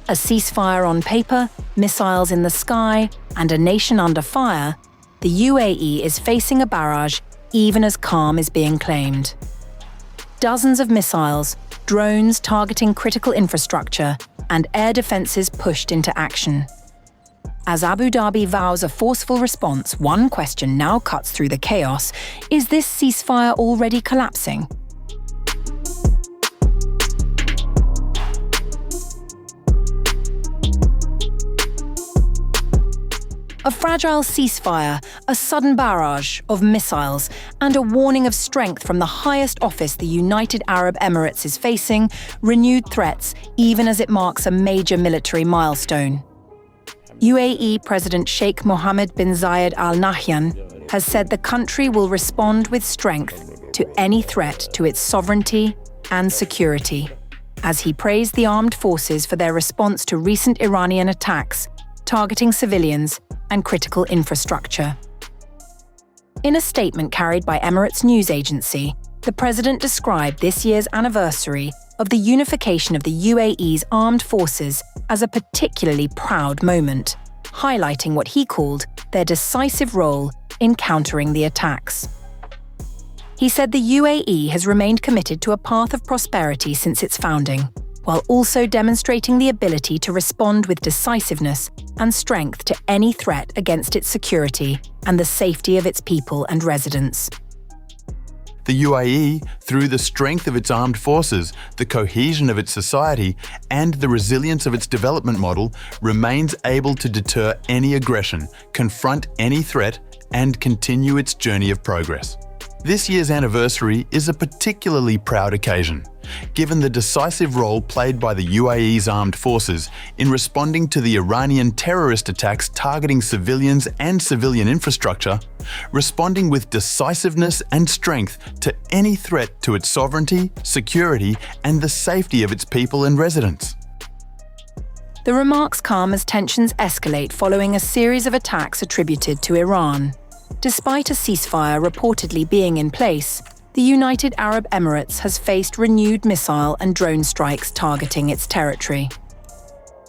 A ceasefire on paper, missiles in the sky, and a nation under fire, the UAE is facing a barrage even as calm is being claimed. Dozens of missiles, drones targeting critical infrastructure, and air defences pushed into action. As Abu Dhabi vows a forceful response, one question now cuts through the chaos: is this ceasefire already collapsing? A fragile ceasefire, a sudden barrage of missiles, and a warning of strength from the highest office the United Arab Emirates is facing, renewed threats even as it marks a major military milestone. UAE President Sheikh Mohamed bin Zayed Al Nahyan has said the country will respond with strength to any threat to its sovereignty and security, as he praised the armed forces for their response to recent Iranian attacks targeting civilians and critical infrastructure. In a statement carried by Emirates news agency, the president described this year's anniversary of the unification of the UAE's armed forces as a particularly proud moment, highlighting what he called their decisive role in countering the attacks. He said the UAE has remained committed to a path of prosperity since its founding, while also demonstrating the ability to respond with decisiveness and strength to any threat against its security and the safety of its people and residents. The UAE, through the strength of its armed forces, the cohesion of its society, and the resilience of its development model, remains able to deter any aggression, confront any threat, and continue its journey of progress. This year's anniversary is a particularly proud occasion, given the decisive role played by the UAE's armed forces in responding to the Iranian terrorist attacks targeting civilians and civilian infrastructure, responding with decisiveness and strength to any threat to its sovereignty, security, and the safety of its people and residents. The remarks come as tensions escalate following a series of attacks attributed to Iran. Despite a ceasefire reportedly being in place, the United Arab Emirates has faced renewed missile and drone strikes targeting its territory.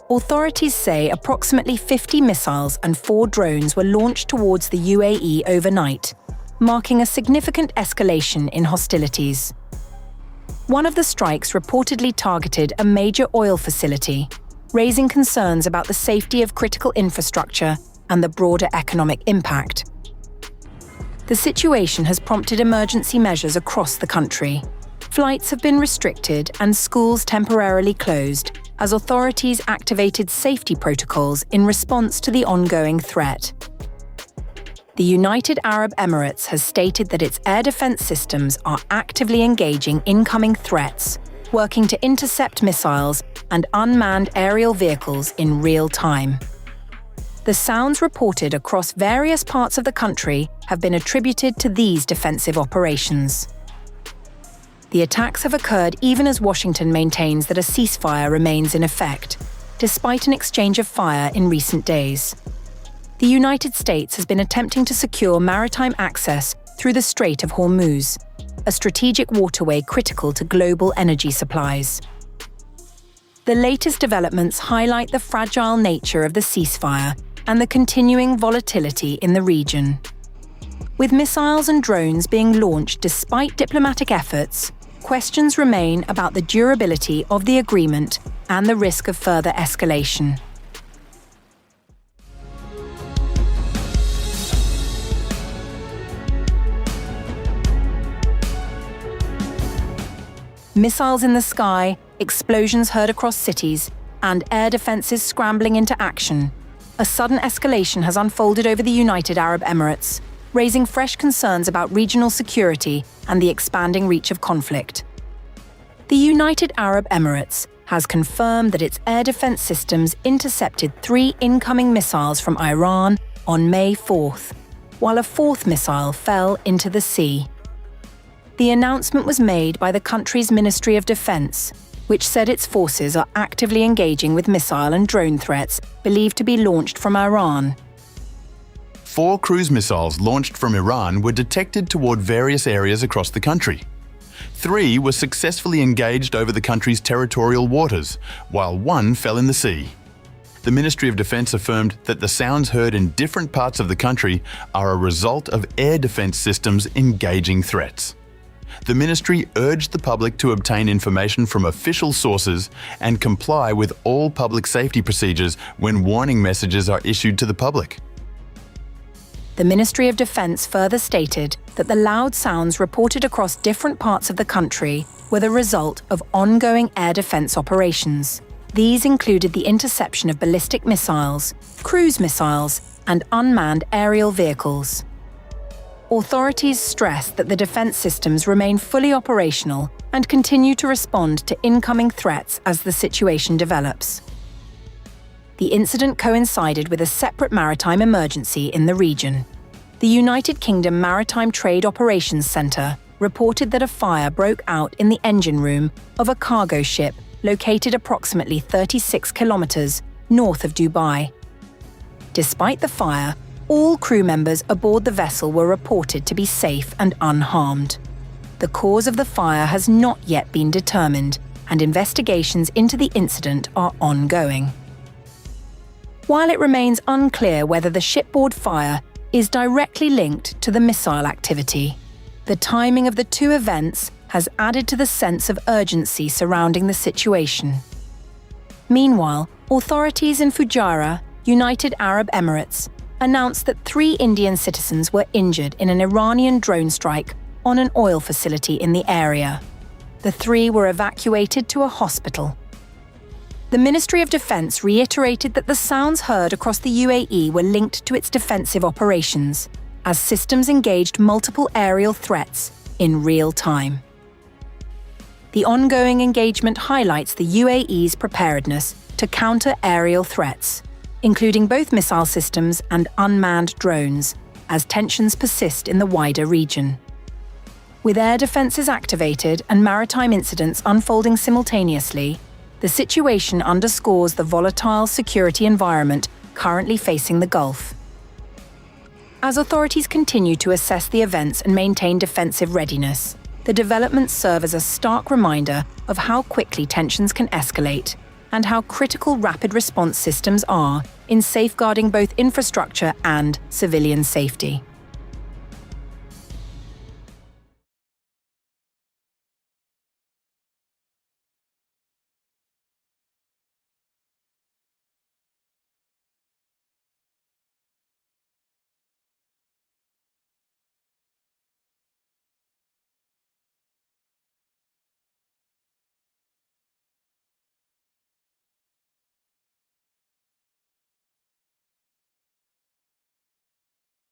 Authorities say approximately 50 missiles and 4 drones were launched towards the UAE overnight, marking a significant escalation in hostilities. One of the strikes reportedly targeted a major oil facility, raising concerns about the safety of critical infrastructure and the broader economic impact. The situation has prompted emergency measures across the country. Flights have been restricted and schools temporarily closed as authorities activated safety protocols in response to the ongoing threat. The United Arab Emirates has stated that its air defense systems are actively engaging incoming threats, working to intercept missiles and unmanned aerial vehicles in real time. The sounds reported across various parts of the country have been attributed to these defensive operations. The attacks have occurred even as Washington maintains that a ceasefire remains in effect, despite an exchange of fire in recent days. The United States has been attempting to secure maritime access through the Strait of Hormuz, a strategic waterway critical to global energy supplies. The latest developments highlight the fragile nature of the ceasefire and the continuing volatility in the region. With missiles and drones being launched despite diplomatic efforts, questions remain about the durability of the agreement and the risk of further escalation. Missiles in the sky, explosions heard across cities, and air defences scrambling into action. A sudden escalation has unfolded over the United Arab Emirates, raising fresh concerns about regional security and the expanding reach of conflict. The United Arab Emirates has confirmed that its air defense systems intercepted 3 incoming missiles from Iran on May 4th, while a 4th missile fell into the sea. The announcement was made by the country's Ministry of Defense, which said its forces are actively engaging with missile and drone threats believed to be launched from Iran. 4 cruise missiles launched from Iran were detected toward various areas across the country. 3 were successfully engaged over the country's territorial waters, while 1 fell in the sea. The Ministry of Defence affirmed that the sounds heard in different parts of the country are a result of air defence systems engaging threats. The ministry urged the public to obtain information from official sources and comply with all public safety procedures when warning messages are issued to the public. The Ministry of Defence further stated that the loud sounds reported across different parts of the country were the result of ongoing air defence operations. These included the interception of ballistic missiles, cruise missiles, and unmanned aerial vehicles. Authorities stressed that the defence systems remain fully operational and continue to respond to incoming threats as the situation develops. The incident coincided with a separate maritime emergency in the region. The United Kingdom Maritime Trade Operations Centre reported that a fire broke out in the engine room of a cargo ship located approximately 36 kilometres north of Dubai. Despite the fire, all crew members aboard the vessel were reported to be safe and unharmed. The cause of the fire has not yet been determined, and investigations into the incident are ongoing. While it remains unclear whether the shipboard fire is directly linked to the missile activity, the timing of the two events has added to the sense of urgency surrounding the situation. Meanwhile, authorities in Fujairah, United Arab Emirates, announced that 3 Indian citizens were injured in an Iranian drone strike on an oil facility in the area. The 3 were evacuated to a hospital. The Ministry of Defence reiterated that the sounds heard across the UAE were linked to its defensive operations, as systems engaged multiple aerial threats in real time. The ongoing engagement highlights the UAE's preparedness to counter aerial threats, including both missile systems and unmanned drones, as tensions persist in the wider region. With air defences activated and maritime incidents unfolding simultaneously, the situation underscores the volatile security environment currently facing the Gulf. As authorities continue to assess the events and maintain defensive readiness, the developments serve as a stark reminder of how quickly tensions can escalate and how critical rapid response systems are in safeguarding both infrastructure and civilian safety.